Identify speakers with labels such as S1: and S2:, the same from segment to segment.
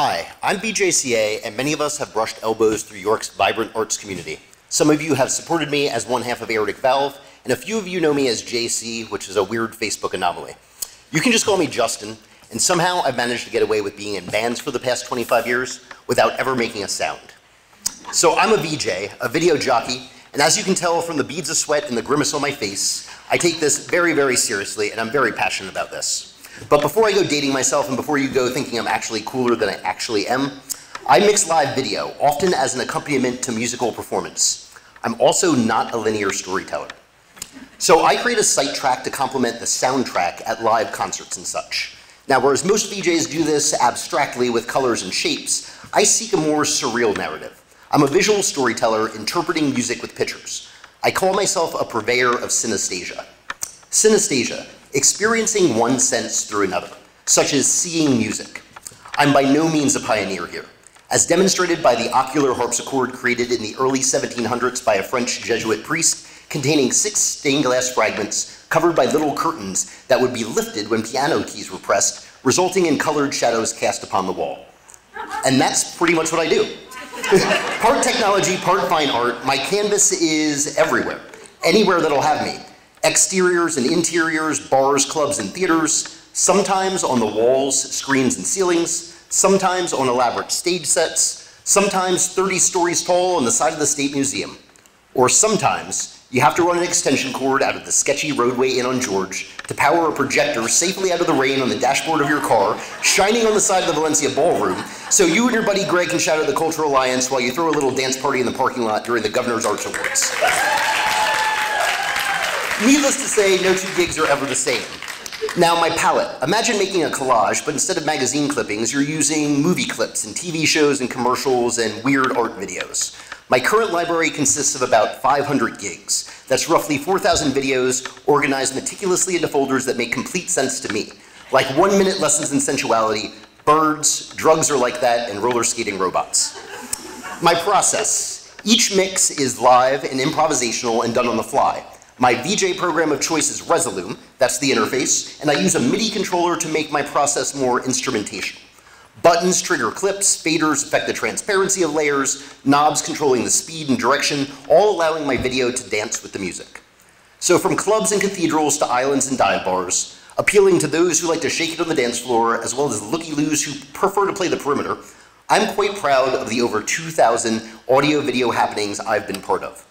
S1: Hi, I'm BJCA, and many of us have brushed elbows through York's vibrant arts community. Some of you have supported me as one half of Aortic Valve, and a few of you know me as JC, which is a weird Facebook anomaly. You can just call me Justin, and somehow I've managed to get away with being in bands for the past 25 years without ever making a sound. So I'm a VJ, a video jockey, and as you can tell from the beads of sweat and the grimace on my face, I take this very, very seriously, and I'm very passionate about this. But before I go dating myself and before you go thinking I'm actually cooler than I actually am, I mix live video, often as an accompaniment to musical performance. I'm also not a linear storyteller. So I create a sight track to complement the soundtrack at live concerts and such. Now, whereas most VJs do this abstractly with colors and shapes, I seek a more surreal narrative. I'm a visual storyteller interpreting music with pictures. I call myself a purveyor of synesthesia. Synesthesia, experiencing one sense through another, such as seeing music. I'm by no means a pioneer here. As demonstrated by the ocular harpsichord created in the early 1700s by a French Jesuit priest, containing 6 stained glass fragments covered by little curtains that would be lifted when piano keys were pressed, resulting in colored shadows cast upon the wall. And that's pretty much what I do. Part technology, part fine art, my canvas is everywhere, anywhere that'll have me. Exteriors and interiors, bars, clubs, and theaters, sometimes on the walls, screens, and ceilings, sometimes on elaborate stage sets, sometimes 30 stories tall on the side of the State Museum. Or sometimes you have to run an extension cord out of the sketchy roadway in on George to power a projector safely out of the rain on the dashboard of your car, shining on the side of the Valencia Ballroom, so you and your buddy Greg can shout at the Cultural Alliance while you throw a little dance party in the parking lot during the Governor's Arts Awards. Needless to say, no two gigs are ever the same. Now, my palette. Imagine making a collage, but instead of magazine clippings, you're using movie clips and TV shows and commercials and weird art videos. My current library consists of about 500 gigs. That's roughly 4,000 videos organized meticulously into folders that make complete sense to me, like 1-minute lessons in sensuality, birds, drugs are like that, and roller skating robots. My process. Each mix is live and improvisational and done on the fly. My VJ program of choice is Resolume, that's the interface, and I use a MIDI controller to make my process more instrumentation. Buttons trigger clips, faders affect the transparency of layers, knobs controlling the speed and direction, all allowing my video to dance with the music. So from clubs and cathedrals to islands and dive bars, appealing to those who like to shake it on the dance floor, as well as looky-loos who prefer to play the perimeter, I'm quite proud of the over 2,000 audio-video happenings I've been part of.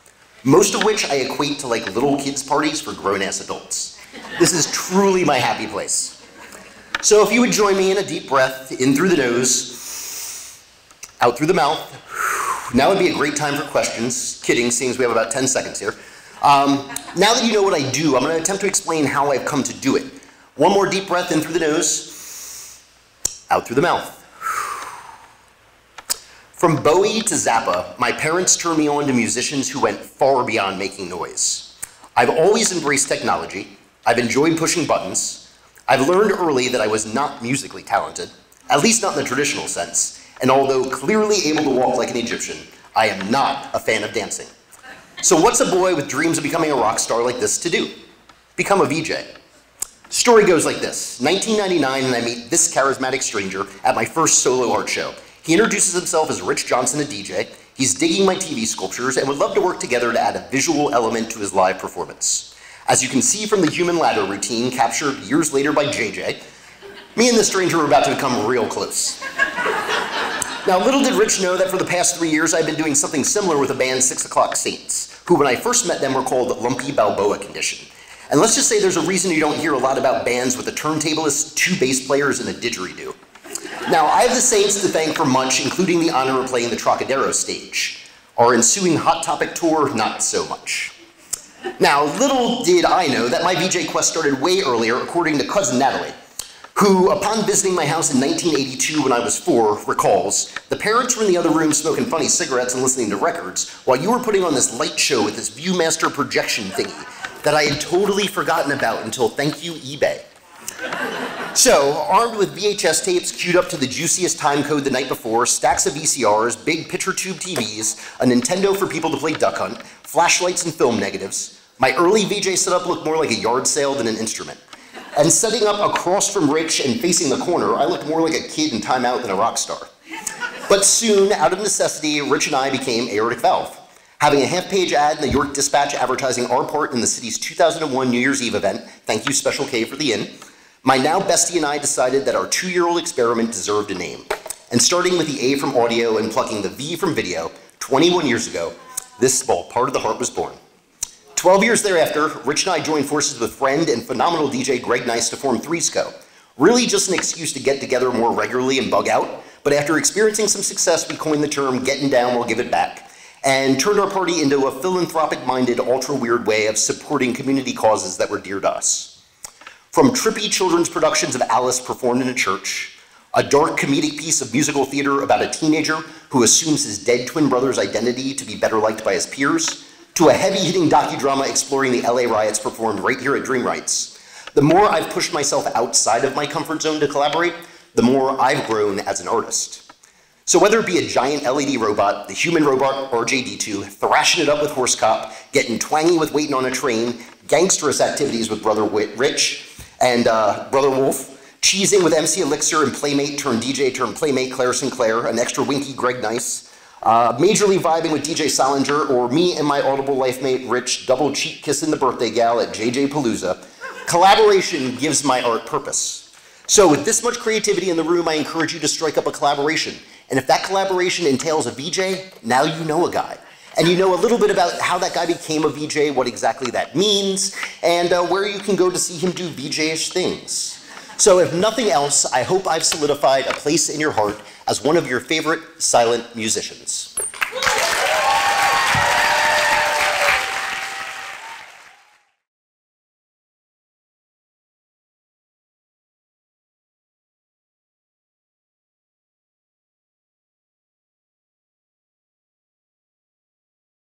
S1: Most of which I equate to like little kids' parties for grown-ass adults. This is truly my happy place. So if you would join me in a deep breath, in through the nose, out through the mouth. Now would be a great time for questions. Kidding, seeing as we have about 10 seconds here. Now that you know what I do, I'm going to attempt to explain how I've come to do it. One more deep breath in through the nose, out through the mouth. From Bowie to Zappa, my parents turned me on to musicians who went far beyond making noise. I've always embraced technology. I've enjoyed pushing buttons. I've learned early that I was not musically talented, at least not in the traditional sense, and although clearly able to walk like an Egyptian, I am not a fan of dancing. So what's a boy with dreams of becoming a rock star like this to do? Become a VJ. Story goes like this. 1999, and I meet this charismatic stranger at my first solo art show. He introduces himself as Rich Johnson, a DJ. He's digging my TV sculptures and would love to work together to add a visual element to his live performance. As you can see from the human ladder routine captured years later by JJ, me and the stranger were about to become real close. Now, little did Rich know that for the past 3 years I've been doing something similar with the band 6 O'Clock Saints, who when I first met them were called Lumpy Balboa Condition. And let's just say there's a reason you don't hear a lot about bands with a turntablist, 2 bass players, and a didgeridoo. Now, I have the Saints to thank for much, including the honor of playing the Trocadero stage. Our ensuing Hot Topic tour, not so much. Now, little did I know that my VJ quest started way earlier, according to cousin Natalie, who, upon visiting my house in 1982 when I was 4, recalls, the parents were in the other room smoking funny cigarettes and listening to records, while you were putting on this light show with this Viewmaster projection thingy that I had totally forgotten about until thank you, eBay. So, armed with VHS tapes queued up to the juiciest time code the night before, stacks of VCRs, big picture tube TVs, a Nintendo for people to play Duck Hunt, flashlights and film negatives, my early VJ setup looked more like a yard sale than an instrument. And setting up across from Rich and facing the corner, I looked more like a kid in Time Out than a rock star. But soon, out of necessity, Rich and I became Aortic Valve. Having a half-page ad in the York Dispatch advertising our part in the city's 2001 New Year's Eve event, thank you Special K for the in, my now bestie and I decided that our 2-year-old experiment deserved a name. And starting with the A from audio and plucking the V from video, 21 years ago, this small part of the heart was born. 12 years thereafter, Rich and I joined forces with friend and phenomenal DJ Greg Nice to form Threesco. Really just an excuse to get together more regularly and bug out, but after experiencing some success, we coined the term getting down, we'll give it back, and turned our party into a philanthropic-minded, ultra-weird way of supporting community causes that were dear to us. From trippy children's productions of Alice performed in a church, a dark comedic piece of musical theater about a teenager who assumes his dead twin brother's identity to be better liked by his peers, to a heavy-hitting docudrama exploring the LA riots performed right here at Dream Rights. The more I've pushed myself outside of my comfort zone to collaborate, the more I've grown as an artist. So whether it be a giant LED robot, the human robot RJD2, thrashing it up with Horse Cop, getting twangy with Waiting on a Train, gangsterous activities with Brother Rich and Brother Wolf, cheesing with MC Elixir and Playmate turned DJ turned Playmate Claire Sinclair, an extra winky Greg Nice, majorly vibing with DJ Salinger, or me and my Audible life mate Rich double cheek kissing the birthday gal at JJ Palooza, collaboration gives my art purpose. So with this much creativity in the room, I encourage you to strike up a collaboration. And if that collaboration entails a VJ, now you know a guy. And you know a little bit about how that guy became a VJ, what exactly that means, and where you can go to see him do VJ-ish things. So if nothing else, I hope I've solidified a place in your heart as one of your favorite silent musicians.